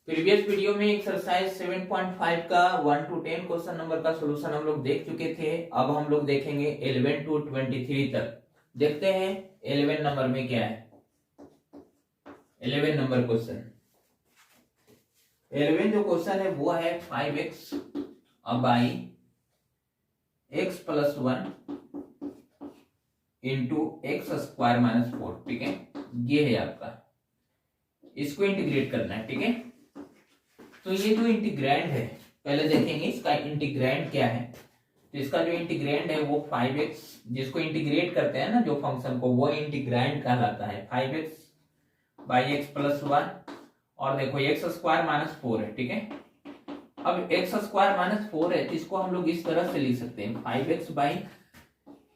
Previous video में exercise 7.5 का 1 to 10 question number का सॉल्यूशन हम लोग देख चुके थे। अब हम लोग देखेंगे 11 to 23 तक। देखते हैं 11 नंबर में क्या है। 11 नंबर क्वेश्चन, 11 जो क्वेश्चन है वो है 5x by x plus 1 into x square minus 4। ठीक है, ये है आपका, इसको इंटीग्रेट करना है। ठीक है, तो ये जो इंटीग्रैंड है पहले देखेंगे इसका इंटीग्रैंड क्या है। तो इसका जो इंटीग्रैंड है वो 5x, जिसको इंटीग्रेट करते हैं ना जो फंक्शन को, वो इंटीग्रैंड कहलाता है 5x बाई एक्स प्लस 1। और देखो एक्स स्क्वायर माइनस 4 है। ठीक है, अब एक्स स्क्वायर माइनस 4 है तो इसको हम लोग इस तरह से लिख सकते हैं 5x बाई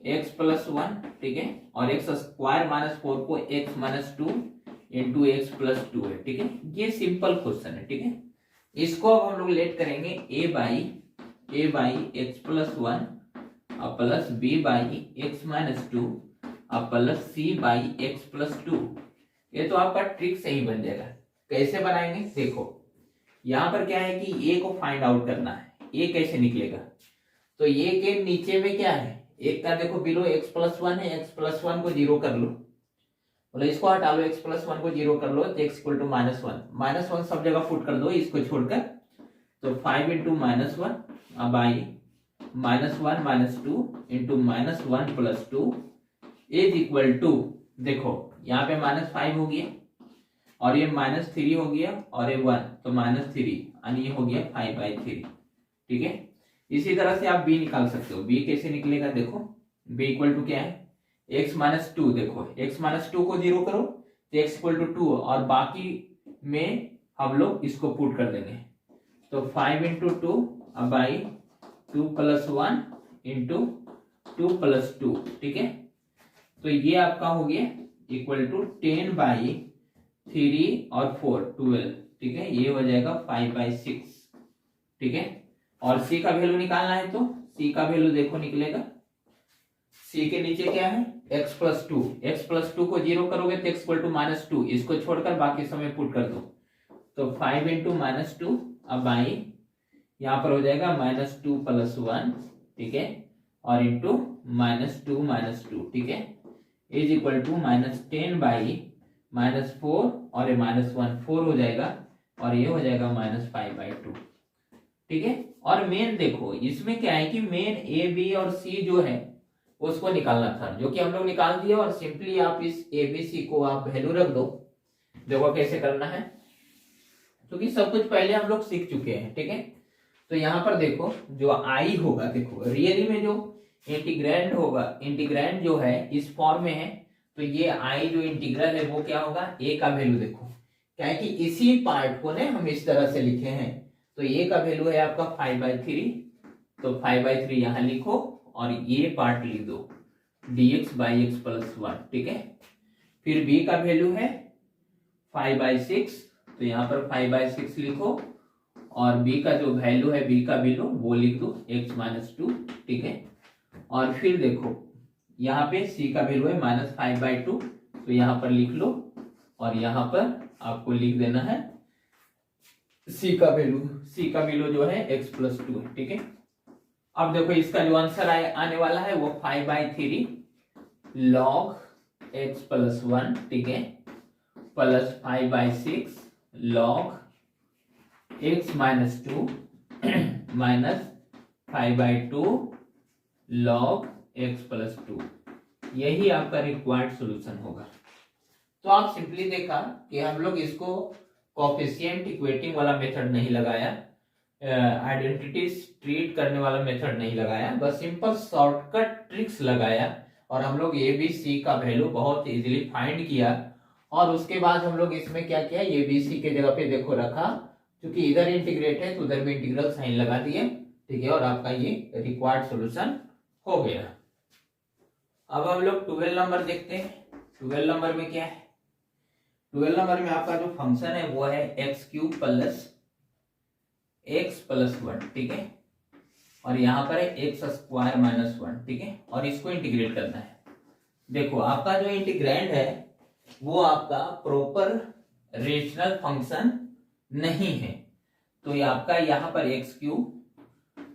एक्स प्लस 1। ठीक है, और एक्स स्क्वायर माइनस 4 को x minus 2 into x plus 2 है। ठीक है, ये सिंपल क्वेश्चन है। ठीक है, इसको अब हम लोग लेट करेंगे a by x plus 1 plus b by x minus 2 plus c by x plus 2। ये तो आपका ट्रिक से ही बन जाएगा। कैसे बनाएंगे देखो, यहाँ पर क्या है कि ए को फाइंड आउट करना है। ए कैसे निकलेगा, तो ए के नीचे में क्या है, एक का देखो बिलो एक्स प्लस 1 है, एक्स प्लस 1 को जीरो कर लो, बोले इसको हटा लो, एक्स प्लस 1 को जीरो कर लो तो x equal to minus 1। Minus 1 सब जगह फुट कर दो इसको छोड़कर, तो 5 into minus 1 by minus 1 minus 2 into minus 1 plus 2 is equal to, देखो यहाँ पे माइनस 5 हो गया और ये माइनस 3 हो गया और ये 1, तो माइनस 3 यानी ये हो गया 5/3। ठीक है, इसी तरह से आप b निकाल सकते हो। b कैसे निकलेगा देखो, b इक्वल टू क्या है x माइनस 2। देखो x माइनस 2 को जीरो करो तो x इक्वल टू 2 और बाकी में हम लोग इसको पुट कर देंगे, तो 5 into 2 by 2 plus 1 into 2 plus 2। ठीक है, तो ये आपका हो गया इक्वल टू 10 बाई 3 और 4 12। ठीक है, ये हो जाएगा 5/6। ठीक है, और c का वैल्यू निकालना है तो c का वैल्यू देखो निकलेगा, c के नीचे क्या है x प्लस 2। एक्स प्लस 2 को जीरो करोगे तो x इक्वल टू माइनस 2, इसको छोड़कर बाकी समय पुट कर दो, तो 5 इंटू माइनस 2 बाई यहाँ पर हो जाएगा माइनस 2 प्लस 1। ठीक है, और इंटू माइनस 2 माइनस 2। ठीक है, is equal to minus 10 by minus 4 और ये माइनस 1 4 हो जाएगा और ये हो जाएगा माइनस 5/2। ठीक है, और मेन देखो इसमें क्या है कि मेन ए बी और सी जो है उसको निकालना था, जो कि हम लोग निकाल दिए। और सिंपली आप इस ए बी सी को आप वैल्यू रख दो। देखो कैसे करना है, क्योंकि सब कुछ पहले हम लोग सीख चुके हैं। ठीक है, तो यहाँ पर देखो जो आई होगा, देखो रियली में जो इंटीग्रैंड होगा, इंटीग्रैंड जो है इस फॉर्म में है, तो ये आई जो इंटीग्रल है वो क्या होगा, ए का वैल्यू देखो क्या है कि इसी पार्ट को ने हम इस तरह से लिखे हैं, तो ए का वैल्यू है आपका 5/3, तो 5/3 यहाँ लिखो और ये पार्ट लिख दो dx बाई एक्स प्लस 1। ठीक है, फिर b का वैल्यू है 5/6, तो यहाँ पर 5/6 लिखो और b का जो वैल्यू है, b का वैल्यू वो लिख दो x माइनस 2। ठीक है, और फिर देखो यहाँ पे c का वैल्यू है माइनस 5/2, तो यहाँ पर लिख लो और यहाँ पर आपको लिख देना है c का वैल्यू जो है x प्लस 2 है। ठीक है, अब देखो इसका जो आंसर आने वाला है वो 5/3 log x प्लस 1। ठीक है, plus 5/6 log x minus 2 minus 5/2 log x plus 2। यही आपका रिक्वायर्ड सॉल्यूशन होगा। तो आप सिंपली देखा कि हम लोग इसको कोफिशिएंट इक्वेटिंग वाला मेथड नहीं लगाया, आइडेंटिटीज ट्रीट करने वाला मेथड नहीं लगाया, बस सिंपल शॉर्टकट ट्रिक्स लगाया और हम लोग ए बी सी का वैल्यू बहुत इजीली फाइंड किया। और उसके बाद हम लोग इसमें क्या किया, ए बी सी के जगह पे देखो रखा, क्योंकि इधर इंटीग्रेट है तो उधर भी इंटीग्रल साइन लगा दिए। ठीक है, और आपका ये रिक्वायर्ड सॉल्यूशन हो गया। अब हम लोग 12 नंबर देखते हैं। 12 नंबर में क्या है, 12 नंबर में आपका जो फंक्शन है वो है x³ प्लस x प्लस 1। ठीक है, और यहाँ पर है एक्स स्क्वायर माइनस 1। ठीक है, और इसको इंटीग्रेट करना है। देखो आपका जो इंटीग्रैंड है वो आपका प्रॉपर रेशनल फंक्शन नहीं है, तो ये आपका यहाँ पर x cube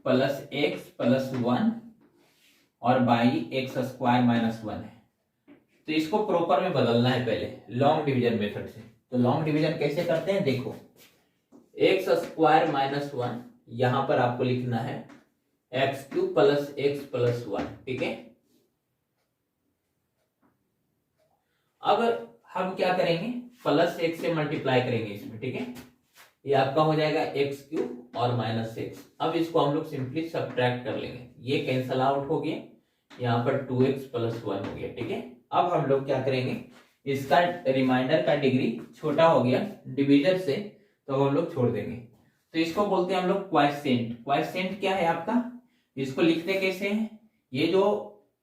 plus x plus 1 और बाई एक्स स्क्वायर माइनस 1 है। तो इसको प्रॉपर में बदलना है पहले लॉन्ग डिवीजन मेथड से। तो लॉन्ग डिवीजन कैसे करते हैं, देखो एक्स स्क्वायर माइनस 1 यहां पर आपको लिखना है x cube plus x plus 1, ठीक है। अब हम क्या करेंगे, प्लस एक्स से मल्टीप्लाई करेंगे इसमें, ठीक है। ये आपका हो जाएगा एक्स क्यूब और माइनस एक्स। अब इसको हम लोग सिंपली सब्ट्रैक्ट कर लेंगे, ये कैंसल आउट हो गया, यहाँ पर 2x प्लस 1 हो गया, ठीक है। अब हम लोग क्या करेंगे, इसका रिमाइंडर का डिग्री छोटा हो गया डिवीजर से, तो हम लोग छोड़ देंगे। तो इसको बोलते हैं हम लोग क्वाइसेंट। क्वाइसेंट क्या है आपका, इसको लिखते कैसे हैं, ये जो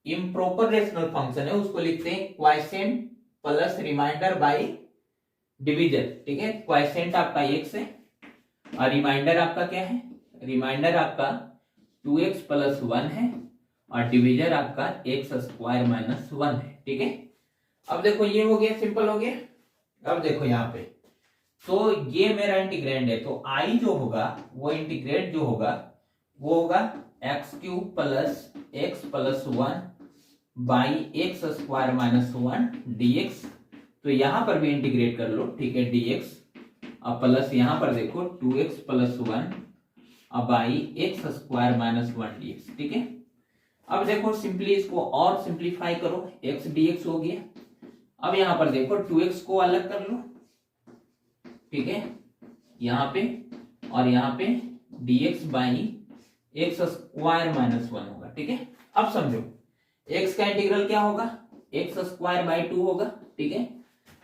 इम्प्रॉपर रेशनल फंक्शन है उसको लिखते हैं quotient plus remainder by divisor, ठीक है। क्वाइसेंट आपका x है और रिमाइंडर आपका क्या है, रिमाइंडर आपका 2x प्लस 1 है और डिवीजर आपका एक्स स्क्वायर माइनस 1 है, ठीक है। अब देखो ये हो गया, सिंपल हो गया। अब देखो यहाँ पे, तो ये मेरा इंटीग्रेंड है, तो आई जो होगा वो इंटीग्रेट जो होगा वो होगा x cube plus x plus 1 by x square minus 1 dx। तो यहां पर भी इंटीग्रेट कर लो, ठीक है, dx। अब प्लस यहां पर देखो 2x प्लस 1 अब by x square minus 1 dx, ठीक है। अब देखो सिंपली इसको और सिंप्लीफाई करो, x dx हो गया। अब यहां पर देखो 2x को अलग कर लो, ठीक है, यहां पे, और यहां पे dx by x square minus 1 होगा, ठीक है। अब समझो x का इंटीग्रल क्या होगा, एक्स स्क्वायर बाई 2 होगा, ठीक है।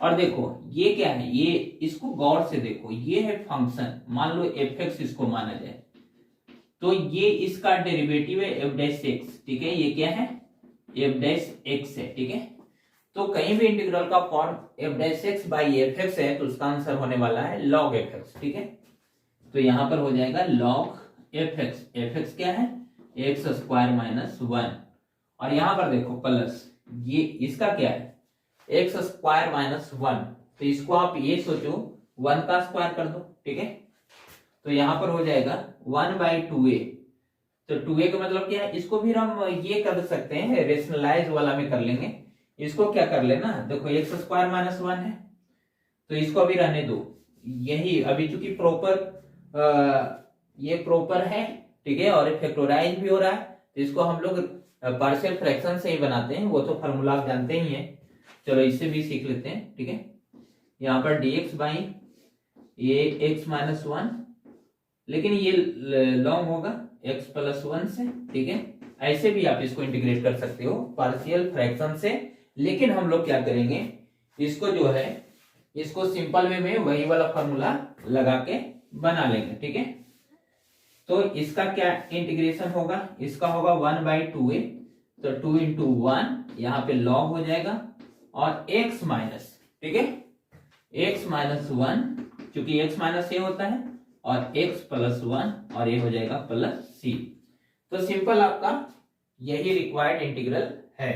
और देखो ये क्या है, ये इसको गौर से देखो, ये है फंक्शन, मान लो f(x) इसको माना जाए, तो ये इसका डेरिवेटिव है f'(x), ठीक है। ये क्या है, f'(x) है, ठीक है। तो कहीं भी इंटीग्रल का फॉर्म f'(x) बाई f(x) है तो उसका आंसर होने वाला है log f(x), ठीक है। तो यहां पर हो जाएगा log f(x). f(x) क्या है, एक्स स्क्वायर माइनस 1, और यहां पर देखो प्लस, ये इसका क्या है एक्स स्क्वायर माइनस 1, तो इसको आप ये सोचो 1 का स्क्वायर कर दो, ठीक है। तो यहां पर हो जाएगा 1 बाई 2a। तो 2a का मतलब क्या है, इसको भी हम ये कर सकते हैं, रेशनलाइज वाला में कर लेंगे। इसको क्या कर लेना, देखो एक्स स्क्वायर माइनस 1 है तो इसको अभी रहने दो, यही अभी चूंकि प्रॉपर ये प्रॉपर है, ठीक है, और फैक्टोराइज भी हो रहा है, तो इसको हम लोग पार्शियल फ्रैक्शन से ही बनाते हैं, वो तो फार्मूला आप जानते ही हैं। चलो इससे भी सीख लेते हैं, ठीक है। यहाँ पर dx बाई ये x माइनस 1, लेकिन ये लॉन्ग होगा x प्लस 1 से, ठीक है। ऐसे भी आप इसको इंटीग्रेट कर सकते हो पार्शियल फ्रैक्शन से, लेकिन हम लोग क्या करेंगे, इसको जो है इसको सिंपल वे में वही वाला फार्मूला लगा के बना लेंगे, ठीक है। तो इसका क्या इंटीग्रेशन होगा, इसका होगा 1 बाई 2a, तो 2 इंटू 1 यहाँ पे लॉग हो जाएगा, और x माइनस, ठीक है, x माइनस 1, क्योंकि x माइनस ए होता है, और x प्लस 1, और ये हो जाएगा प्लस c। तो सिंपल आपका यही रिक्वायर्ड इंटीग्रल है।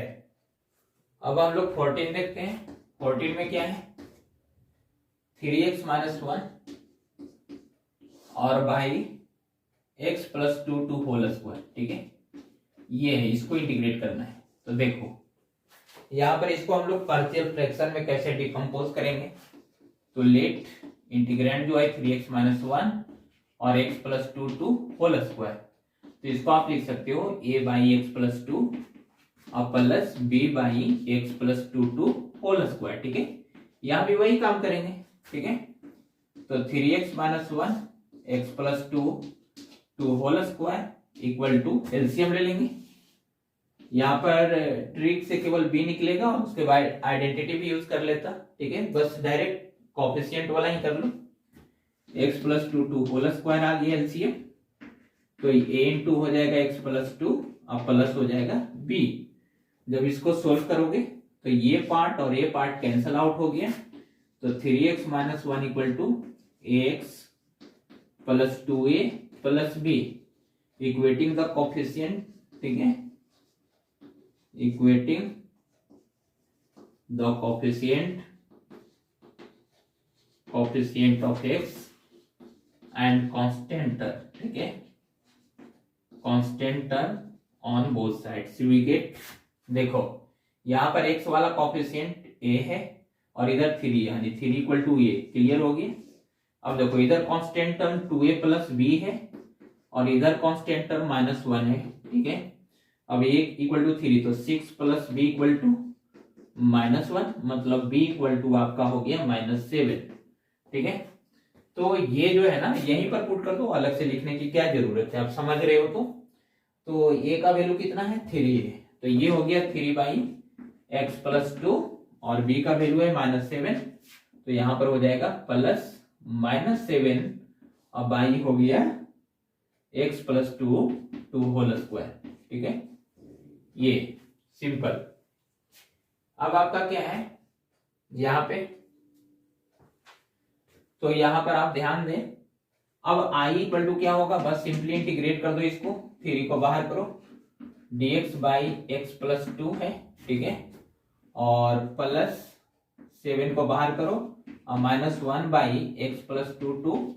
अब हम लोग 14 देखते हैं। 14 में क्या है, 3x माइनस 1 और by x plus 2 whole square, ठीक है, ये है, इसको इंटीग्रेट करना है। तो देखो यहां पर इसको हम लोग पार्शियल फ्रैक्शन में कैसे डिकम्पोज करेंगे, तो लेट इंटीग्रेंड जो है 3x माइनस 1 और x प्लस 2 होल स्क्वायर, तो इसको आप लिख सकते हो a बाई एक्स प्लस 2 और plus b by x plus 2 whole square, ठीक है। यहां भी वही काम करेंगे, ठीक है। तो 3x minus 1 x plus 2 whole square equal to LCM ले लेंगे। यहाँ पर ट्रिक से केवल b निकलेगा और उसके बाद आइडेंटिटी भी यूज कर लेता, ठीक है। बस डायरेक्ट कोफिशिएंट वाला ही कर लो, x प्लस 2 होल स्क्वायर आ गया एलसीएम, तो a इंटू हो जाएगा x प्लस 2 और प्लस हो जाएगा b। जब इसको सोल्व करोगे तो ये पार्ट और ये पार्ट कैंसल आउट हो गया, तो 3x minus 1 equal to ax plus 2a plus b, equating the coefficient, ठीक है, equating the coefficient of x and constant term, ठीक है, constant term on both sides we get, देखो यहाँ पर x वाला कॉफिशिएंट a है और इधर 3 यानी 3 इक्वल टू a, क्लियर हो गया। अब देखो इधर constant term 2a plus b है और इधर कांस्टेंट टर्म -1 है, ठीक है। अब a इक्वल टू 3 तो 6 प्लस b इक्वल टू -1, मतलब b इक्वल टू आपका हो गया -7, ठीक है। तो ये जो है ना यहीं पर पुट कर दो, अलग से लिखने की क्या जरूरत है, आप समझ रहे हो। तो a का वैल्यू कितना है 3 है, तो ये हो गया 3/x प्लस 2 और b का वैल्यू है -7, तो यहाँ पर हो जाएगा प्लस -7 और बाई हो गया x प्लस 2 होल स्क्वायर, ठीक है, ये सिंपल। अब आपका क्या है यहाँ पे, तो यहाँ पर आप ध्यान दें, अब i इक्वल टू क्या होगा, बस सिंपली इंटीग्रेट कर दो इसको, 3 को बाहर करो, dx बाई एक्स प्लस 2 है, ठीक है, और प्लस 7 को बाहर करो और -1 by x plus 2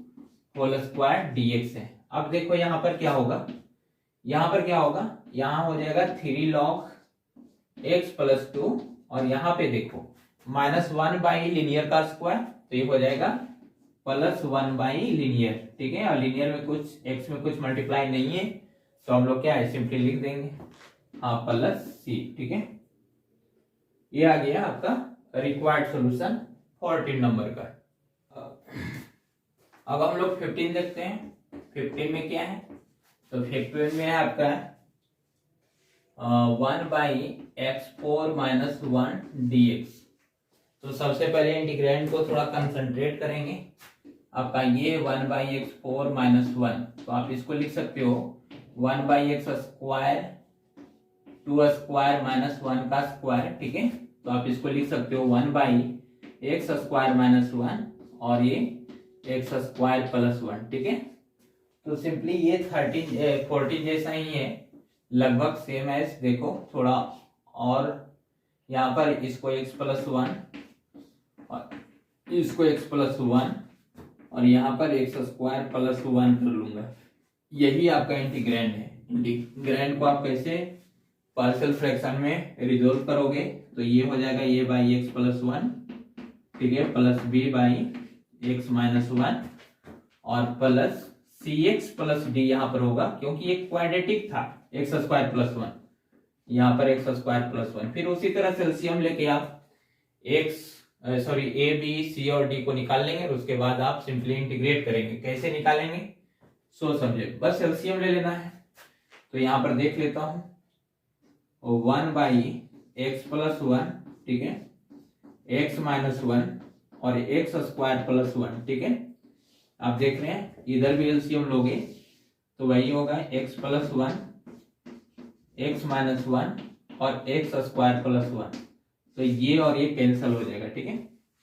whole square dx है। अब देखो यहाँ पर क्या होगा, यहाँ पर क्या होगा, यहाँ हो जाएगा 3 log x प्लस 2 और यहाँ पे देखो -1 बाई लीनियर का स्क्वायर, तो ये हो जाएगा +1 बाई लीनियर, ठीक है, और लीनियर में कुछ x में कुछ मल्टीप्लाई नहीं है, तो हम लोग क्या है सिंपली लिख देंगे, हाँ प्लस c, ठीक है। ये आ गया आपका रिक्वायर्ड सॉल्यूशन 14 नंबर का। अब हम लोग 15 देखते हैं, 15 में क्या है, तो 15 में है आपका 1/x4 - 1 dx। तो सबसे पहले इंटीग्रैंड को थोड़ा कंसंट्रेट करेंगे, आपका ये 1/x4 - 1, तो आप इसको लिख सकते हो 1/x स्क्वायर 2 स्क्वायर -1 का स्क्वायर, ठीक है, तो आप इसको लिख सकते हो 1/x स्क्वायर -1 और ये x स्क्वायर प्लस 1, ठीक है। तो सिंपली ये 14 जैसा ही है, लगभग सेम एज, देखो थोड़ा और यहाँ पर इसको x प्लस 1 और इसको x प्लस 1 और यहाँ पर x स्क्वायर प्लस 1 कर लूंगा, यही आपका इंटीग्रैंड है। इंटीग्रैंड को आप कैसे पार्शियल फ्रैक्शन में रिजोल्व करोगे, तो ये हो जाएगा a बाई एक्स प्लस 1, ठीक है, plus b by x minus 1 और प्लस सी एक्स प्लस डी यहाँ पर होगा, क्योंकि एक क्वाड्रेटिक था एक्स स्क्वायर प्लस 1, यहाँ पर एक्स स्क्वायर प्लस 1। फिर उसी तरह से एलसीएम लेके आप ए बी सी और डी को निकाल लेंगे और उसके बाद आप सिंपली इंटीग्रेट करेंगे। कैसे निकालेंगे सो समझे, बस एलसीएम ले लेना है। तो यहाँ पर देख लेता हूँ 1/x प्लस 1, ठीक है, x माइनस 1 और एक्स स्क्वायर प्लस 1, ठीक है। आप देख रहे हैं इधर भी एलसीएम लोगे तो वही होगा x प्लस 1 x माइनस 1 और एक्स स्क्वायर प्लस 1, तो ये और ये कैंसिल हो जाएगा, ठीक है।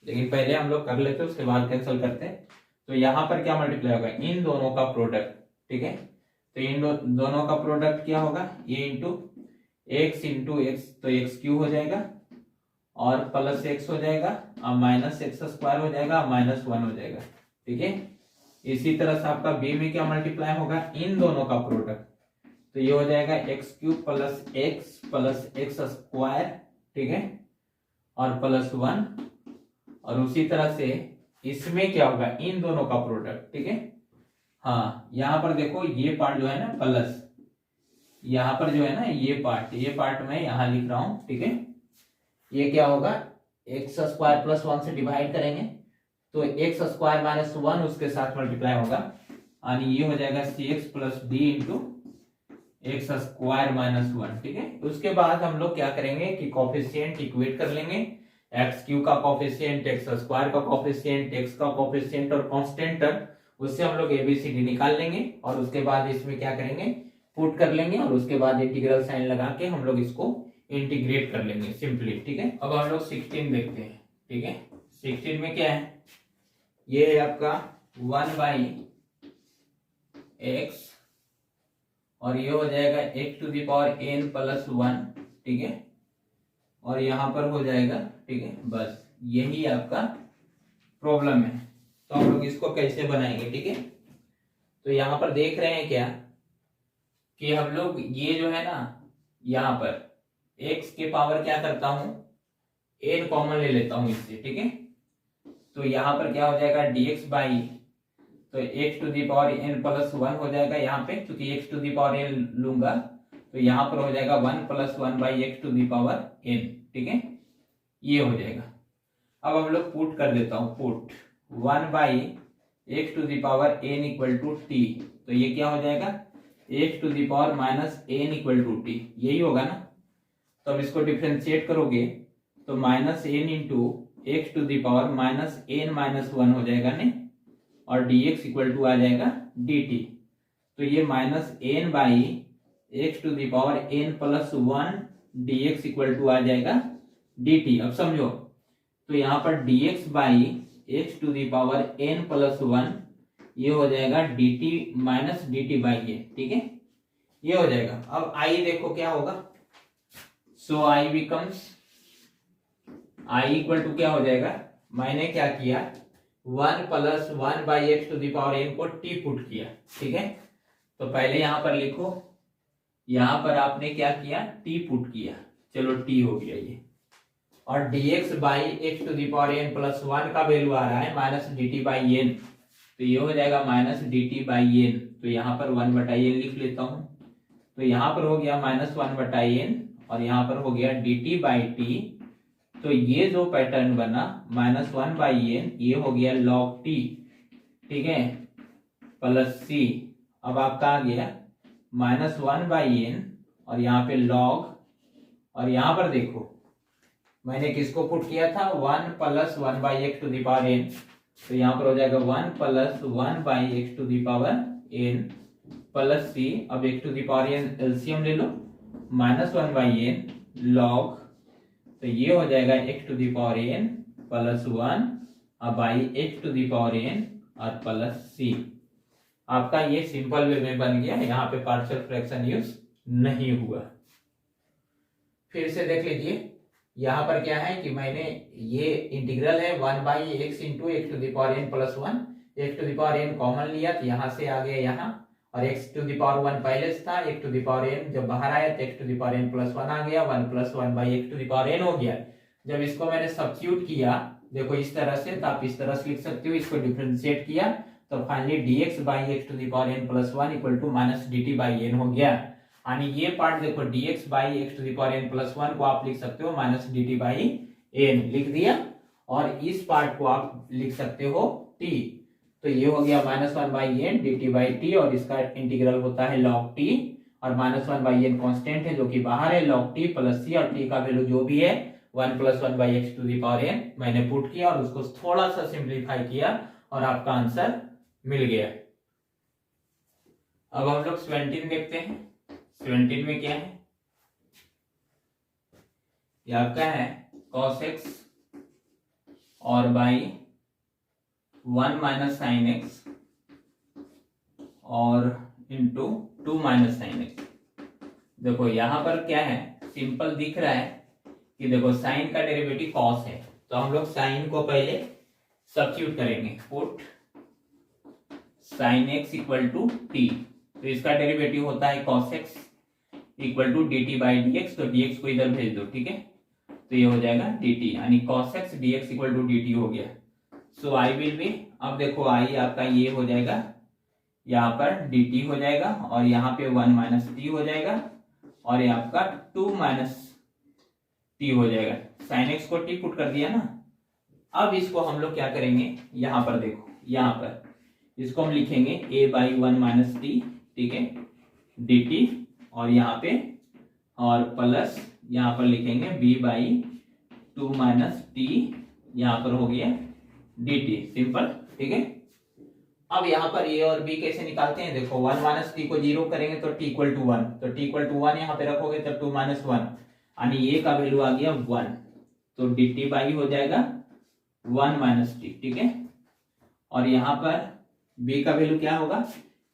लेकिन पहले हम लोग कर लेते हैं उसके बाद कैंसिल करते हैं। तो यहाँ पर क्या मल्टीप्लाई होगा, इन दोनों का प्रोडक्ट, ठीक है। तो इन दोनों का प्रोडक्ट क्या होगा, ये इंटू एक्स, तो एक्स क्यू हो जाएगा और प्लस एक्स हो जाएगा और माइनस एक्स स्क्वायर हो जाएगा और माइनस 1 हो जाएगा, ठीक है। इसी तरह से आपका बी में क्या मल्टीप्लाई होगा, इन दोनों का प्रोडक्ट, तो ये हो जाएगा x cube plus x square, ठीक है, और प्लस 1। और उसी तरह से इसमें क्या होगा, इन दोनों का प्रोडक्ट, ठीक है। हाँ यहाँ पर देखो ये पार्ट जो है ना प्लस, यहाँ पर जो है ना ये पार्ट मैं यहाँ लिख रहा हूं, ठीक है। ये क्या होगा, एक्स स्क्वायर प्लस 1 से डिवाइड करेंगे तो एक्स स्क्वायर माइनस 1 उसके साथ मल्टीप्लाई होगा और ये हो जाएगा c x plus d into x square minus 1, ठीक है। उसके बाद हम लोग क्या करेंगे कि कॉफिशिएंट इक्वेट कर लेंगे, एक्स क्यू का कॉफिशिएंट, एक्स स्क्वायर का कॉफिशिएंट, एक्स का कॉफिशिएंट और कांस्टेंट टर्म, उससे हम लोग एबीसीडी निकाल लेंगे और उसके बाद इसमें क्या करेंगे, पुट कर लेंगे और उसके बाद इंटीग्रल साइन लगा के हम लोग इसको इंटीग्रेट कर लेंगे सिंपली, ठीक है। अब हम लोग 16 देखते हैं, ठीक है। 16 में क्या है, ये है आपका 1/x और ये हो जाएगा x to the power n plus 1, ठीक है, और यहां पर हो जाएगा, ठीक है। बस यही आपका प्रॉब्लम है। तो हम लोग इसको कैसे बनाएंगे, ठीक है। तो यहाँ पर देख रहे हैं क्या कि हम लोग ये जो है ना, यहाँ पर x के पावर क्या करता हूं, n कॉमन ले लेता हूं इससे, ठीक है। तो यहाँ पर क्या हो जाएगा dx बाई, तो x to the power n plus 1 हो जाएगा यहाँ पे, क्योंकि x to the power n लूंगा तो यहाँ पर हो जाएगा 1 plus 1 by x to the power n, ठीक है, ये हो जाएगा। अब हम लोग पुट कर देता हूँ, put 1 by x to the power n equal to t, तो ये क्या हो जाएगा x to the power minus n equal to t, यही होगा ना। तो अब इसको डिफ्रेंशिएट करोगे तो minus n into x to the power minus n minus 1 हो जाएगा ने, और dx इक्वल टू आ जाएगा dt। तो ये minus n by x to the power n plus 1 dx equal to आ जाएगा dt। अब समझो, तो यहाँ पर dx by x to the power n plus 1 ये हो जाएगा dt माइनस dt बाई ये, ठीक है, ये हो जाएगा। अब i देखो क्या होगा, so i becomes, i equal to क्या हो जाएगा, मैंने क्या किया 1 plus 1 by x to the power n को t पुट किया, ठीक है। तो पहले यहां पर लिखो, यहां पर आपने क्या किया t पुट किया, चलो t हो गया ये, और dx by x to the power n plus 1 का वैल्यू आ रहा है माइनस dt बाई n, तो ये हो जाएगा माइनस dt बाई n। तो यहाँ पर 1 बटा n लिख लेता हूं, तो यहाँ पर हो गया माइनस 1 बटा n, और यहाँ पर हो गया dt बाई t। तो ये जो पैटर्न बना माइनस 1 बाई n, ये हो गया log t, ठीक है, प्लस c। अब आपका आ गया माइनस 1 बाई n, और यहाँ पे log, और यहाँ पर देखो मैंने किसको पुट किया था 1 plus 1 by x to the power n, तो यहाँ पर हो जाएगा 1 plus 1 by x to the power n plus c। अब x to the power n LCM ले लो, माइनस 1 बाई n log, तो ये हो जाएगा x to the power n plus 1 अब by x to the power n और plus c। आपका ये सिंपल वे में बन गया, यहाँ पे पार्शियल फ्रैक्शन यूज नहीं हुआ। फिर से देख लीजिए, यहाँ पर क्या है कि मैंने ये इंटीग्रल है 1 by x into x to the power n plus 1, x to the power n common लिया तो यहाँ से आ गया यहाँ, और एक्स टू दी पावर 1 पहले से था, x to the power n जब बाहर आया तो x to the power n plus 1 आ गया, 1 plus 1 by x to the power n हो गया। जब इसको मैंने सब्स्टिट्यूट किया देखो इस तरह से, तो आप इस तरह से लिख सकते हो, इसको डिफरेंशिएट किया तो finally dx by x to the power n plus 1 equal to minus dt by n हो गया। यानी ये पार्ट देखो dx by x to the power n plus 1 को आप लिख सकते हो माइनस dt बाई n लिख दिया, और इस पार्ट को आप लिख सकते हो t, तो ये हो गया minus 1 by n dt by t, और इसका इंटीग्रल होता है log t, और माइनस 1 बाई एन कॉन्स्टेंट है जो कि बाहर है, log t प्लस c, और t का वैल्यू जो भी है 1 plus 1 by x to the power n मैंने पुट किया और उसको थोड़ा सा सिंप्लीफाई किया और आपका आंसर मिल गया। अब हम लोग 17 देखते हैं। 17 में क्या है, ये आपका है cos x और बाई 1 माइनस साइन एक्स और इंटू 2 माइनस साइन एक्स। देखो यहां पर क्या है, सिंपल दिख रहा है कि देखो साइन का डेरिवेटिव cos है, तो हम लोग साइन को पहले सब्स्टिट्यूट करेंगे, put sine x equal to t, तो इसका डेरिवेटिव होता है cos x equal to d t by d x, तो dx को इधर भेज दो, ठीक है, तो ये हो जाएगा dt, यानी cos x dx equal to dt हो गया। सो आई विल बी, अब देखो आई आपका ये हो जाएगा, यहाँ पर dt हो जाएगा, और यहाँ पे 1 माइनस टी हो जाएगा, और ये आपका 2 माइनस टी हो जाएगा। साइन एक्स को टी पुट कर दिया ना। अब इसको हम लोग क्या करेंगे, यहाँ पर देखो, यहाँ पर इसको हम लिखेंगे a बाई 1 माइनस टी, ठीक है, dt, और यहाँ पे और प्लस यहाँ पर लिखेंगे b बाई 2 माइनस टी, यहाँ पर हो गया dt, सिंपल, ठीक है। अब यहाँ पर a और b कैसे निकालते हैं, देखो 1 माइनस टी को 0 करेंगे तो t इक्वल टू 1, तो t इक्वल टू 1 यहाँ पे रखोगे तब 2 माइनस 1, यानी a का वैल्यू आ गया 1, तो dt बाई हो जाएगा 1 माइनस टी, ठीक है, और यहाँ पर b का वैल्यू क्या होगा,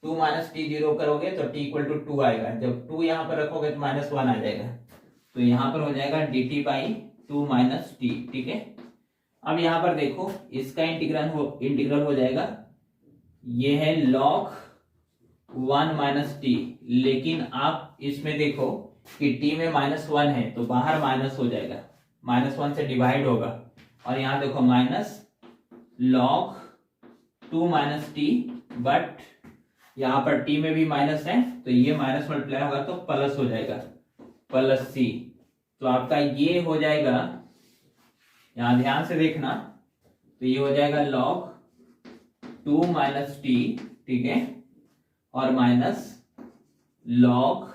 2 माइनस टी 0 करोगे तो t इक्वल टू 2 आएगा, जब 2 यहाँ पर रखोगे तो माइनस 1 आ जाएगा, तो यहाँ पर हो जाएगा dt बाई 2 माइनस टी, ठीक है। अब यहाँ पर देखो इसका इंटीग्रल हो जाएगा, ये है log 1 माइनस टी, लेकिन आप इसमें देखो कि टी में -1 है तो बाहर माइनस हो जाएगा, -1 से डिवाइड होगा, और यहाँ देखो minus log 2 minus T, but यहाँ पर टी में भी माइनस है तो ये माइनस मल्टीप्लाई होगा तो प्लस हो जाएगा, प्लस सी। तो आपका ये हो जाएगा, यहाँ ध्यान से देखना, तो ये हो जाएगा log 2 माइनस टी, ठीक है, और माइनस log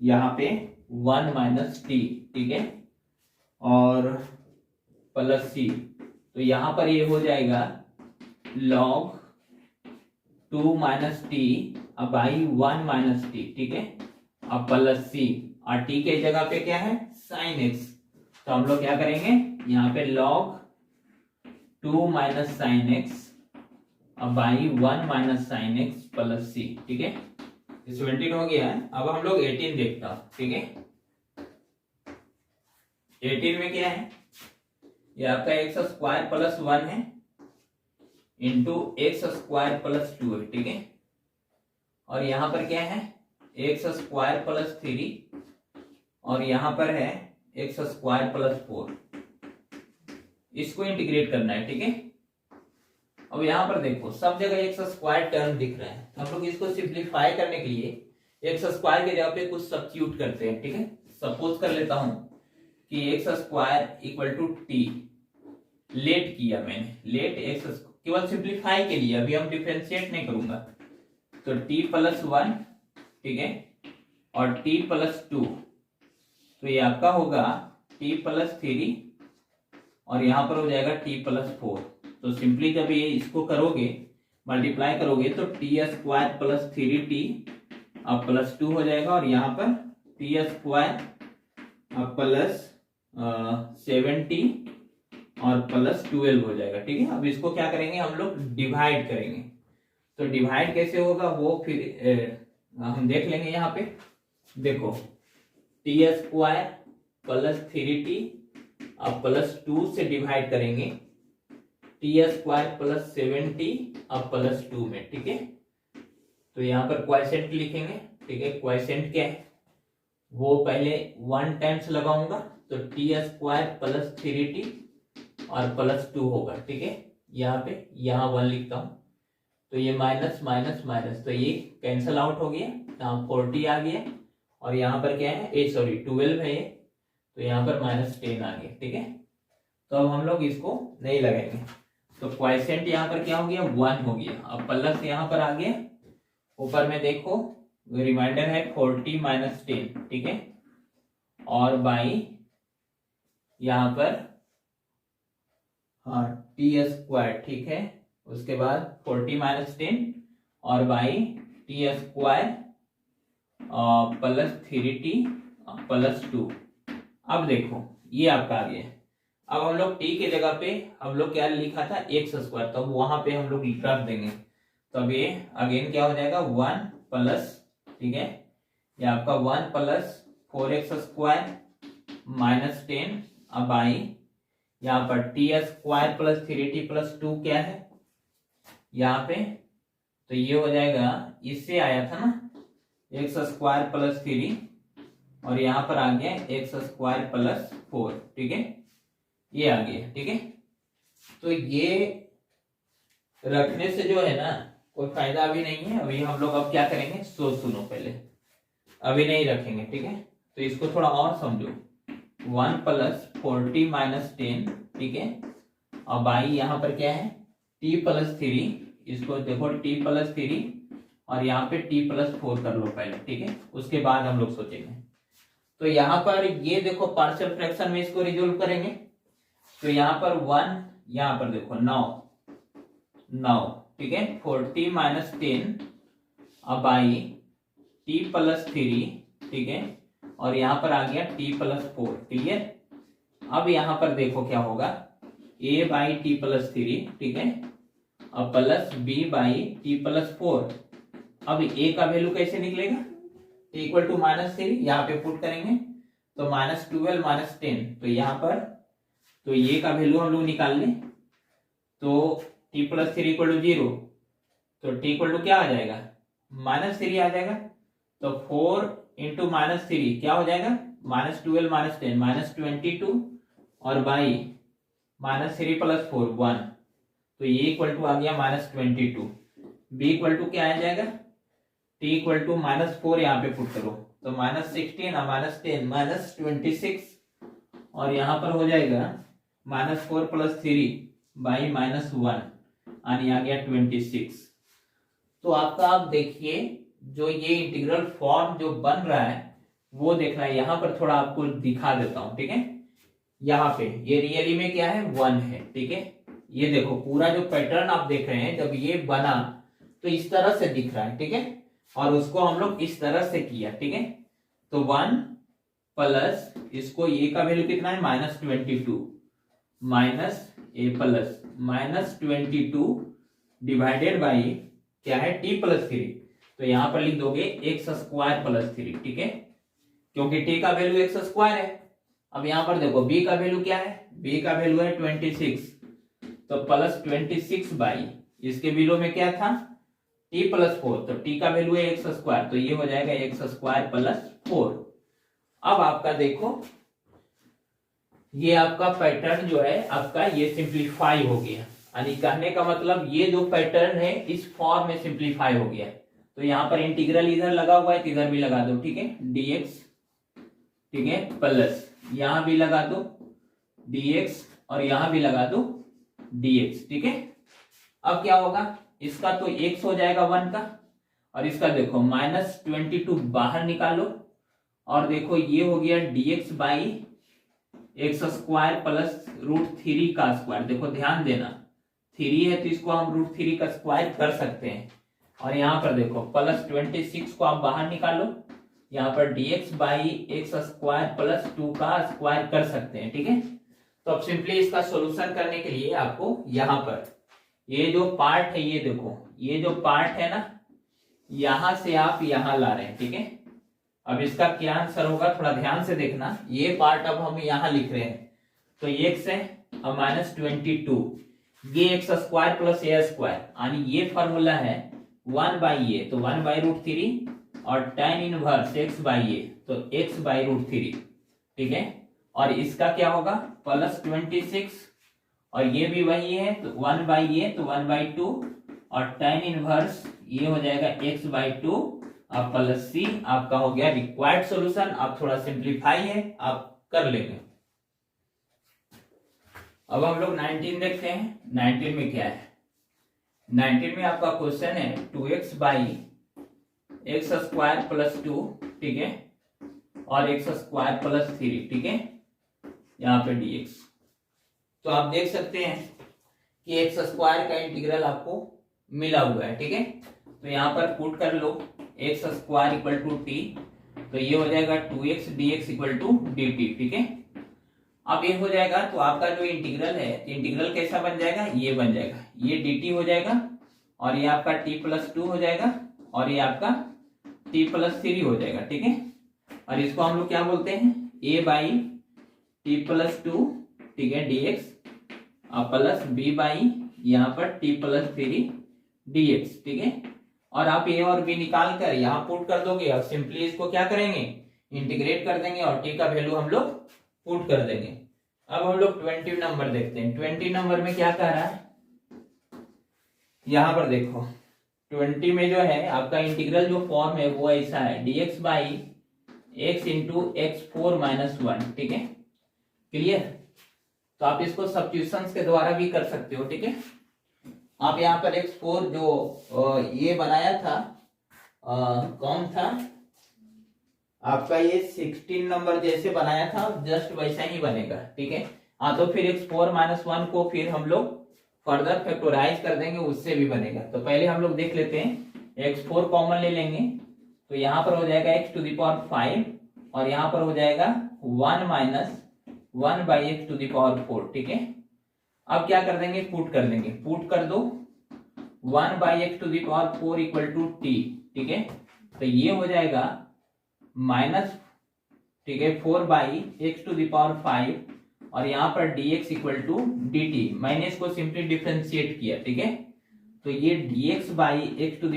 यहाँ पे 1 माइनस टी, ठीक है, और प्लस सी। तो यहाँ पर ये हो जाएगा log 2 minus T by 1 minus T, ठीक है, अब प्लस सी, और टी के जगह पे क्या है साइन एक्स, तो हम लोग क्या करेंगे यहाँ पे log 2 minus sine x by 1 minus sine x plus c, ठीक है। 17 हो गया है। अब हम लोग 18 देखता हूं, ठीक है। 18 में क्या है, ये आपका एक्स स्क्वायर प्लस 1 है इंटू एक्स स्क्वायर प्लस 2 है, ठीक है, और यहां पर क्या है एक्स स्क्वायर प्लस 3, और यहां पर है एक्स स्क्वायर प्लस 4। इसको इंटीग्रेट करना है, ठीक है। अब यहां पर देखो सब जगह एक्स स्क्वायर टर्म दिख रहा है, हम लोग इसको सिंप्लीफाई करने के लिए एक्स स्क्वायर के जगह पे कुछ सब्स्टिट्यूट करते हैं, ठीक है। सपोज कर लेता हूं कि x square equal to t, let किया मैंने, लेट एक्स, केवल सिंप्लीफाई के लिए, अभी हम डिफरेंशिएट नहीं करूंगा, तो टी प्लस 1, ठीक है, और टी प्लस 2, तो ये आपका होगा टी प्लस 3, और यहां पर हो जाएगा टी प्लस 4। तो सिंपली जब ये इसको करोगे मल्टीप्लाई करोगे तो टी स्क्वायर प्लस 3t अब प्लस 2 हो जाएगा, और यहाँ पर टी स्क्वायर अब प्लस 7t और प्लस 12 हो जाएगा, ठीक है। अब इसको क्या करेंगे हम लोग डिवाइड करेंगे, तो डिवाइड कैसे होगा वो फिर हम देख लेंगे। यहाँ पे देखो टी स्क्वायर प्लस 3t अब प्लस 2 से डिवाइड करेंगे, टी स्क्वायर प्लस 7t अब प्लस 2 में, ठीक है। तो यहाँ पर क्वॉइसेंट लिखेंगे, ठीक है। क्वॉइसेंट क्या है वो पहले 1 टाइम्स लगाऊंगा, तो टी स्क्वायर प्लस 3t और प्लस 2 होगा, ठीक है। यहाँ पे यहाँ 1 लिखता हूँ, तो ये माइनस माइनस माइनस, तो ये कैंसल आउट हो गया, यहाँ 40 आ गया, और यहाँ पर क्या है 12 है ये, तो यहाँ पर -10 आ गया, ठीक है। तो अब हम लोग इसको नहीं लगाएंगे, तो क्वॉइसेंट यहाँ पर क्या हो गया 1 हो गया, अब प्लस यहाँ पर आ गया, ऊपर में देखो रिमाइंडर है 40 माइनस 10, ठीक है, और बाई यहाँ पर हाँ टी स्क्वायर, ठीक है, उसके बाद 40 माइनस 10 और by T square plus 3t plus 2। अब देखो ये आपका आ गया। अब हम लोग टी के जगह पे हम लोग क्या लिखा था एक्स स्क्वायर, तो वहां पे हम लोग रख देंगे, तो अब ये अगेन क्या हो जाएगा 1 प्लस, ठीक है, ये आपका 1 प्लस 4x स्क्वायर माइनस 10 अब बाई यहाँ पर T square plus 3t plus 2 क्या है यहाँ पे, तो ये हो जाएगा, इससे आया था ना एक्स स्क्वायर प्लस 3 और यहाँ पर आ गया एक्स स्क्वायर प्लस 4, ठीक है, ये आ गया, ठीक है। तो ये रखने से जो है ना कोई फायदा अभी नहीं है, अभी हम लोग अब क्या करेंगे सुनो पहले, अभी नहीं रखेंगे, ठीक है। तो इसको थोड़ा और समझो, 1 प्लस 40 माइनस 10, ठीक है, और बाई यहाँ पर क्या है t प्लस 3, इसको देखो t प्लस 3 और यहाँ पे t प्लस 4 कर लो पहले, ठीक है, उसके बाद हम लोग सोचेंगे। तो यहाँ पर ये देखो पार्शियल फ्रैक्शन में इसको रिजोल्व करेंगे, तो यहाँ पर 1, यहाँ पर देखो 9, ठीक है, 40 माइनस 10 अब बाई t प्लस 3, ठीक है, और यहाँ पर आ गया t प्लस 4, क्लियर। अब यहाँ पर देखो क्या होगा a बाई टी प्लस 3, ठीक है, अब plus b by T plus 4। अब a का वैल्यू कैसे निकलेगा इक्वल टू -3, यहाँ पे पुट करेंगे तो -12 -10, तो यहाँ पर तो ये का वैल्यू हम लोग निकाल लें, तो t प्लस 3 इक्वल टू 0, तो t इक्वल टू क्या आ जाएगा -3 आ जाएगा, तो 4 इंटू -3 क्या हो जाएगा, -12 -10 -22 और बाई -3 + 4 1, तो ये इक्वल टू आ गया -22। बी इक्वल टू क्या आ जाएगा, टी इक्वल टू -4 यहाँ पे पुट करो, तो -16 -10 -26 और यहाँ पर हो जाएगा -4 + 3 बाई -1 यानी आ गया 26। तो आपका आप देखिए जो ये इंटीग्रल फॉर्म जो बन रहा है वो देखना है। यहाँ पर थोड़ा आपको दिखा देता हूं, ठीक है। यहाँ पे ये रियली में क्या है, 1 है, ठीक है। ये देखो पूरा जो पैटर्न आप देख रहे हैं, जब ये बना तो इस तरह से दिख रहा है, ठीक है, और उसको हम लोग इस तरह से किया, ठीक है। तो 1 प्लस इसको ये का वैल्यू कितना है, -22 minus A plus -22 divided by क्या है, t + 3, तो यहां पर लिख दोगे x² + 3, ठीक है, क्योंकि t का वैल्यू x² है। अब यहां पर देखो b का वैल्यू क्या है, b का वैल्यू है 26, तो +26 बाई इसके बिलो में क्या था, t + 4, तो t का वैल्यू है x², तो ये हो जाएगा x² + 4। अब आपका देखो ये आपका पैटर्न जो है आपका ये सिंप्लीफाई हो गया, यानी कहने का मतलब ये जो पैटर्न है इस फॉर्म में सिंप्लीफाई हो गया। तो यहाँ पर इंटीग्रल इधर लगा हुआ है तो इधर भी लगा दो, ठीक है, dx, ठीक है, प्लस यहां भी लगा दो dx और यहां भी लगा दो dx, ठीक है। अब क्या होगा, इसका तो x हो जाएगा 1 का, और इसका देखो -22 बाहर निकालो, और देखो ये हो गया dx बाई x² प्लस √3 का स्क्वायर। देखो ध्यान देना 3 है तो इसको हम √3 का स्क्वायर कर सकते हैं, और यहाँ पर देखो +26 को आप बाहर निकालो, यहाँ पर dx बाई x² प्लस 2 का स्क्वायर कर सकते हैं, ठीक है। तो अब सिंपली इसका सॉल्यूशन करने के लिए आपको यहाँ पर ये जो पार्ट है, ये देखो ये जो पार्ट है ना, यहां से आप यहां ला रहे हैं, ठीक है। अब इसका क्या आंसर होगा थोड़ा ध्यान से देखना, ये पार्ट अब हम यहां लिख रहे हैं, तो x है अब -22, ये x² प्लस a² यानी ये फॉर्मूला है 1/a, तो 1/√3 और tan इनवर्स x/a, तो x/√3, ठीक है। और इसका क्या होगा +26, और ये भी वही है तो 1/a, तो 1/2 और tan इनवर्स ये हो जाएगा x/2 अब प्लस c, आपका हो गया रिक्वायर्ड सॉल्यूशन। आप थोड़ा सिंप्लीफाई है आप कर लेंगे। अब हम लोग 19 देखते हैं, 19 में क्या है। 19 में आपका क्वेश्चन है 2x बाई x² प्लस 2, ठीक है, और x² प्लस 3, ठीक है, यहाँ पे dx। तो आप देख सकते हैं कि x² का इंटीग्रल आपको मिला हुआ है, ठीक है। तो यहाँ पर पुट कर लो x² = t, तो ये हो जाएगा 2x dx = dt, ठीक है। अब ये हो जाएगा तो आपका जो इंटीग्रल है, इंटीग्रल कैसा बन जाएगा, ये बन जाएगा, ये dt हो जाएगा, और ये आपका t + 2 हो जाएगा, और ये आपका t + 3 हो जाएगा, ठीक है। और इसको हम लोग क्या बोलते हैं, a बाई t + 2, ठीक है, dx और प्लस b बाई यहाँ पर t + 3 dx, ठीक है। और आप a और b निकाल कर यहाँ पुट कर दोगे, और सिंपली इसको क्या करेंगे, इंटीग्रेट कर देंगे, और t का वैल्यू हम लोग पुट कर देंगे। अब हम लोग 20 नंबर देखते हैं। 20 नंबर में क्या कह रहा है, यहाँ पर देखो 20 में जो है आपका इंटीग्रल जो फॉर्म है वो ऐसा है dx by x into x4 - 1, ठीक है, क्लियर। तो आप इसको सब्स्टिट्यूशंस के द्वारा भी कर सकते हो, ठीक है। आप यहाँ पर x4 जो ये बनाया था कौन था आपका, ये 16 नंबर जैसे बनाया था जस्ट वैसा ही बनेगा, ठीक है। हाँ, तो फिर x4 - 1 को फिर हम लोग फर्दर फैक्टराइज कर देंगे, उससे भी बनेगा। तो पहले हम लोग देख लेते हैं, x4 कॉमन ले लेंगे, तो यहाँ पर हो जाएगा x⁵ और यहाँ पर हो जाएगा 1 - 1/x⁴, ठीक है। अब क्या कर देंगे, पुट कर देंगे, पुट कर दो 1/x⁴ = t, ठीक है। तो ये हो जाएगा माइनस, ठीक है, 4/x⁵, और यहाँ पर dx = dt। मैंने इसको सिंपली डिफरेंशिएट किया, ठीक है। तो ये dx by x⁵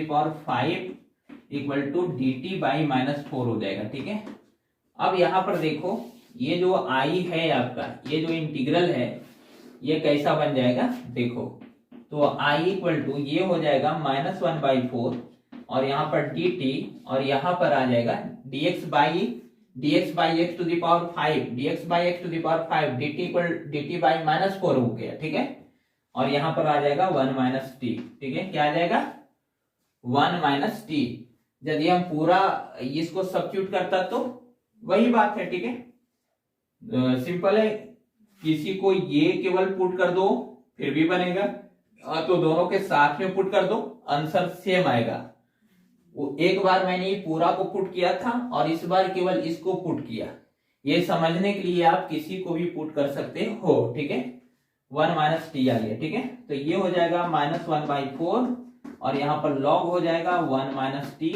equal to d t by -4 हो जाएगा। ठीक है, अब यहाँ पर देखो ये जो आई है आपका, ये जो इंटीग्रल है ये कैसा बन जाएगा देखो, तो आई इक्वल टू ये हो जाएगा -1/4 और यहाँ पर डी टी और यहाँ पर आ जाएगा dx by x to the power 5 dx by x to the power 5 dt equal dt by -4 हो गया। ठीक है, और यहाँ पर आ जाएगा 1 माइनस टी। ठीक है, क्या आ जाएगा 1 माइनस टी। यदि हम पूरा इसको सब्स्टिट्यूट करता तो वही बात है। ठीक है, सिंपल है, किसी को ये केवल पुट कर दो फिर भी बनेगा, तो दोनों के साथ में पुट कर दो आंसर सेम आएगा। वो एक बार मैंने ये पूरा को पुट किया था और इस बार केवल इसको पुट किया, ये समझने के लिए आप किसी को भी पुट कर सकते हो। ठीक है, 1 माइनस टी आ गया। ठीक है, तो ये हो जाएगा -1/4 और यहाँ पर लॉग हो जाएगा 1 माइनस टी,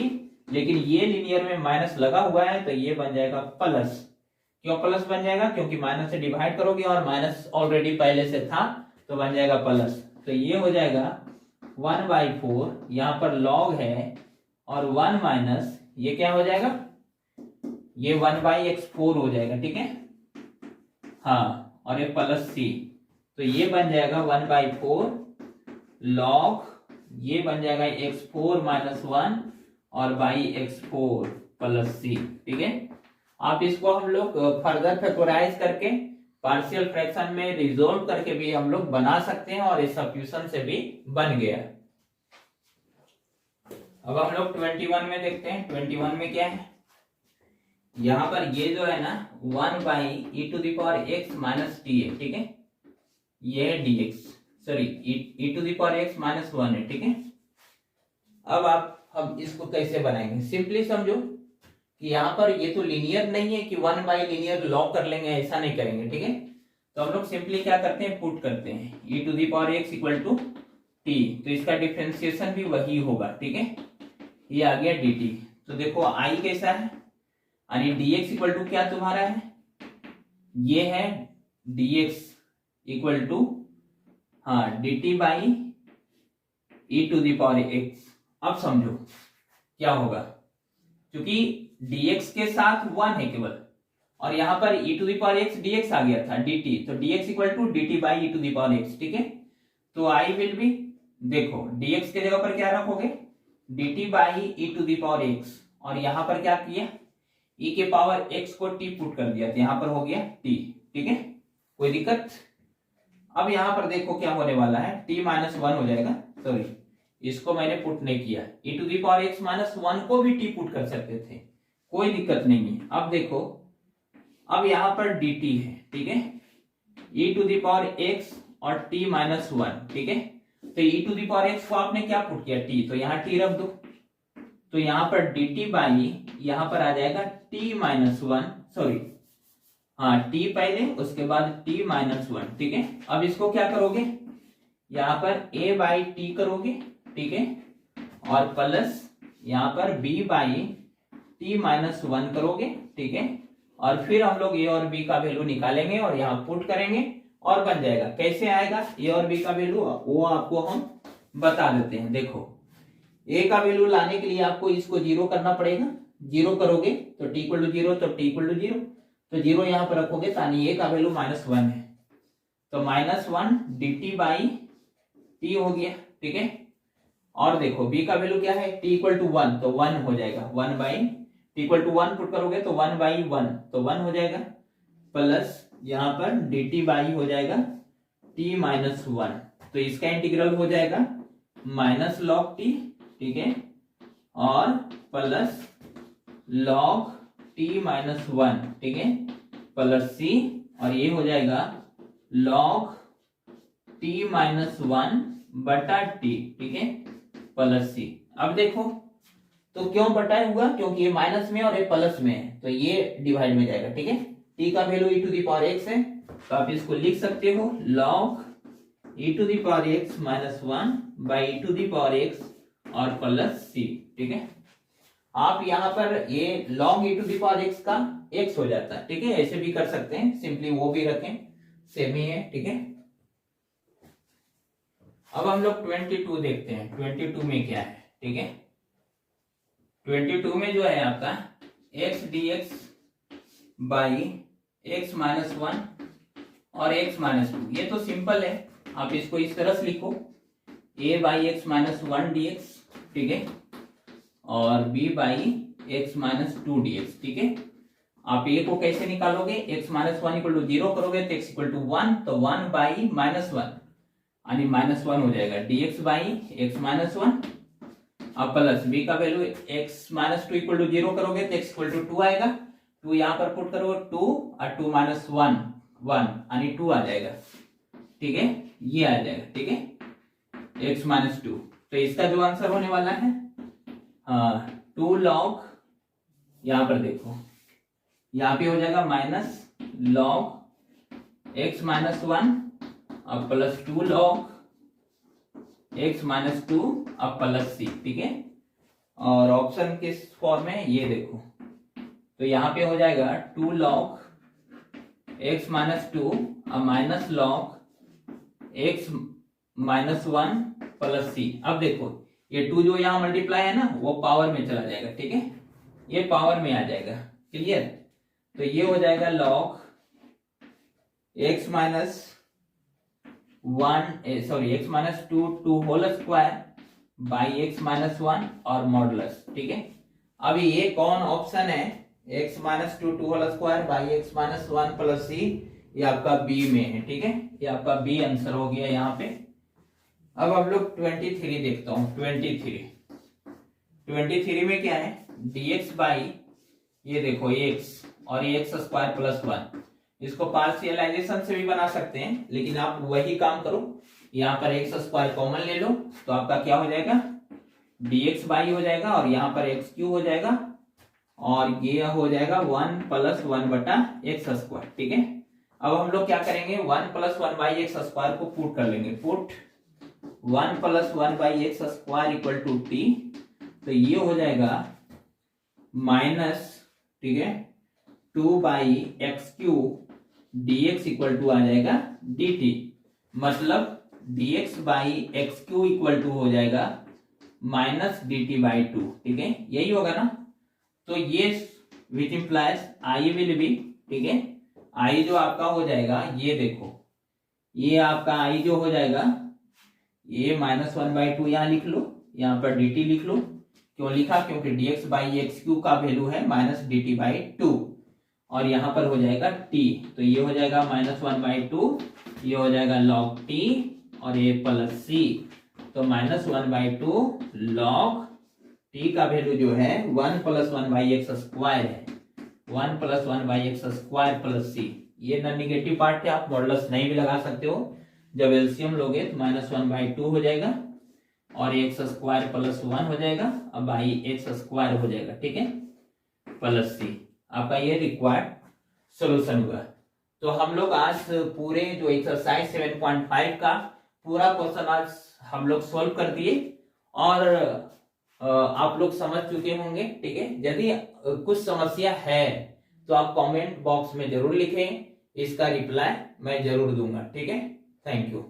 लेकिन ये लिनियर में माइनस लगा हुआ है तो ये बन जाएगा प्लस। क्यों प्लस बन जाएगा? क्योंकि माइनस से डिवाइड करोगे और माइनस ऑलरेडी पहले से था तो बन जाएगा प्लस। तो ये हो जाएगा 1/4, यहाँ पर लॉग है और 1 माइनस ये क्या हो जाएगा, ये 1/x4 हो जाएगा। ठीक है, हाँ, और ये प्लस सी, तो ये बन जाएगा 1/4 लॉग, ये बन जाएगा x4 - 1 और बाई x4 प्लस सी। ठीक है, आप इसको हम लोग फर्दर फैक्टराइज करके पार्शियल फ्रैक्शन में रिजोल्व करके भी हम लोग बना सकते हैं और इस सब्स्टिट्यूशन से भी बन गया। अब हम लोग 21 में देखते हैं। 21 में क्या है, यहाँ पर ये जो है ना 1/e⁻x - t है। ठीक है, ये है dx, सॉरी e⁻x - 1 है। ठीक है, अब हम इसको कैसे बनाएंगे, सिंपली समझो कि यहाँ पर ये तो लीनियर नहीं है कि 1/लीनियर लॉग कर लेंगे, ऐसा नहीं करेंगे। ठीक है, तो हम लोग सिंपली क्या करते हैं, पुट करते हैं e⁻x इक्वल टू t, तो इसका डिफरेंशिएशन भी वही होगा। ठीक है, ये आ गया dt। तो देखो i कैसा है, यानी dx इक्वल टू क्या तुम्हारा है, ये है dx इक्वल टू हाँ dt बाई e⁻x। अब समझो क्या होगा, क्योंकि dx के साथ 1 है केवल और यहाँ पर e⁻x dx आ गया था dt, तो dx equal to dt by e⁻x। ठीक है, तो I विल बी, देखो dx के जगह पर क्या रखोगे, dt बाई e⁻x और यहाँ पर क्या किया, e के पावर x को t पुट कर दिया, तो यहाँ पर हो गया t। ठीक है, कोई दिक्कत? अब यहाँ पर देखो क्या होने वाला है, t - 1 हो जाएगा, सॉरी इसको मैंने पुट नहीं किया, e⁻x - 1 को भी t पुट कर सकते थे, कोई दिक्कत नहीं है। अब देखो, अब यहाँ पर dt है। ठीक है, e⁻x और t - 1। ठीक है, तो e⁻x को आपने क्या पुट किया, t, तो यहाँ t रख दो, तो यहाँ पर dt बाई यहाँ पर आ जाएगा t - 1, सॉरी हाँ t पहले उसके बाद t - 1। ठीक है, अब इसको क्या करोगे, यहाँ पर a बाई t करोगे। ठीक है, और प्लस यहाँ पर b बाई t - 1 करोगे। ठीक है, और फिर हम लोग a और b का वैल्यू निकालेंगे और यहाँ पुट करेंगे और बन जाएगा। कैसे आएगा a और b का वैल्यू, वो आपको हम बता देते हैं। देखो a का वैल्यू लाने के लिए आपको इसको 0 करना पड़ेगा, 0 करोगे तो t इक्वल टू 0, तो t इक्वल टू 0, तो 0 यहाँ पर रखोगे, यानी a का वैल्यू -1 है, तो -1 dt बाई t हो गया। ठीक है, और देखो b का वैल्यू क्या है, t इक्वल टू 1, तो 1 हो जाएगा, 1 by t equal to 1 put करोगे तो 1/1, तो 1 हो जाएगा, प्लस यहाँ पर dt बाई हो जाएगा t - 1, तो इसका इंटीग्रल हो जाएगा -log t। ठीक है, और प्लस log t - 1। ठीक है, प्लस c, और ये हो जाएगा log t - 1 बटा t। ठीक है, प्लस सी। अब देखो तो क्यों बटा हुआ, क्योंकि ये माइनस में और ये प्लस में है, तो ये डिवाइड में जाएगा। ठीक है, t का वैल्यू e⁻x है, तो आप इसको लिख सकते हो log e⁻x - 1 बाई e⁻x और प्लस c। ठीक है, आप यहाँ पर ये log e⁻x का x हो जाता है। ठीक है, ऐसे भी कर सकते हैं, सिंपली वो भी रखें, सेम ही है। ठीक है, अब हम लोग 22 देखते हैं, 22 में क्या है। ठीक है, 22 में जो है आपका x dx by x minus 1 और x माइनस 2, ये तो सिंपल है, आप इसको इस तरह से लिखो a by x minus 1 D x, ठीक है, और b by x minus 2 D x, ठीक है। आप a को कैसे निकालोगे, x माइनस 1 इक्वल टू 0 करोगे तो x इक्वल टू 1, तो 1 बाई माइनस 1 यानी माइनस 1 हो जाएगा dx बाई एक्स माइनस 1, अब प्लस b का value x minus 2 equal to 0 करोगे तो x इक्वल टू 2 आएगा, 2 यहाँ पर पुट करोगे 2 और 2 माइनस 1 1 यानी 2 आ जाएगा, ठीक है, ये आ जाएगा, ठीक है, x माइनस 2। तो इसका जो आंसर होने वाला है 2 log, यहाँ पर देखो यहाँ पे हो जाएगा माइनस log x माइनस 1 अब प्लस 2 log x माइनस 2 अब प्लस c, ठीक है। और ऑप्शन किस फॉर्म में ये देखो, तो यहाँ पे हो जाएगा 2 log x माइनस 2 अब minus log x minus 1 plus c। अब देखो ये 2 जो यहाँ मल्टीप्लाई है ना वो पावर में चला जाएगा, ठीक है, ये पावर में आ जाएगा, क्लियर। तो ये हो जाएगा log x minus x minus 2 whole square by x minus 1 और मॉडुलस, ठीक है। अभी ये कौन ऑप्शन है, x minus 2 whole square by x minus 1 plus c, ये आपका बी में है, ठीक है, ये आपका बी आंसर हो गया यहाँ पे। अब हम लोग 23 देखता हूँ, 23 में क्या है, dx बाई ये देखो x और ये x स्क्वायर प्लस 1, इसको पार्शियलाइजेशन से भी बना सकते हैं, लेकिन आप वही काम करो, यहाँ पर x स्क्वायर कॉमन ले लो तो आपका क्या हो जाएगा dx बाई हो जाएगा और यहाँ पर x क्यू हो जाएगा और ये हो जाएगा 1 प्लस 1 बटा एक्स स्क्वायर, ठीक है। अब हम लोग क्या करेंगे, 1 प्लस 1 बाई एक्स स्क्वायर को पुट कर लेंगे, put 1 plus 1 by x square equal to t, तो ये हो जाएगा माइनस, ठीक है, 2 by x cube dx equal to आ जाएगा dt, मतलब dx by x cube equal to हो जाएगा माइनस dt बाई 2, ठीक है, यही होगा ना। तो ये which implies I will be, ठीक है, आई जो आपका हो जाएगा ये देखो, ये आपका आई जो हो जाएगा ये माइनस 1 बाई 2 यहाँ लिख लो, यहाँ पर dt लिख लो, क्यों लिखा, क्योंकि dx बाई एक्स क्यू का वैल्यू है माइनस dt बाई 2 और यहाँ पर हो जाएगा t, तो ये हो जाएगा माइनस 1 बाई 2, ये हो जाएगा log t और ये प्लस c, तो माइनस 1 बाई 2 log t का वैल्यू जो है 1 प्लस 1 बाई एक्स स्क्वायर है, 1 plus 1 by x square plus c, ये नॉन निगेटिव पार्ट है, आप मॉडुलस नहीं भी लगा सकते हो, जब एलसीएम लोगे तो माइनस 1 बाई 2 हो जाएगा और एक्स स्क्वायर प्लस 1 हो जाएगा, अब बाई एक्स स्क्वायर हो जाएगा, ठीक है, प्लस c, आपका ये रिक्वायर्ड सॉल्यूशन हुआ। तो हम लोग आज पूरे जो एक्सरसाइज 7.5 का पूरा क्वेश्चन आज हम लोग सॉल्व कर दिए और आप लोग समझ चुके होंगे, ठीक है। यदि कुछ समस्या है तो आप कमेंट बॉक्स में जरूर लिखें, इसका रिप्लाई मैं जरूर दूंगा, ठीक है। Thank you.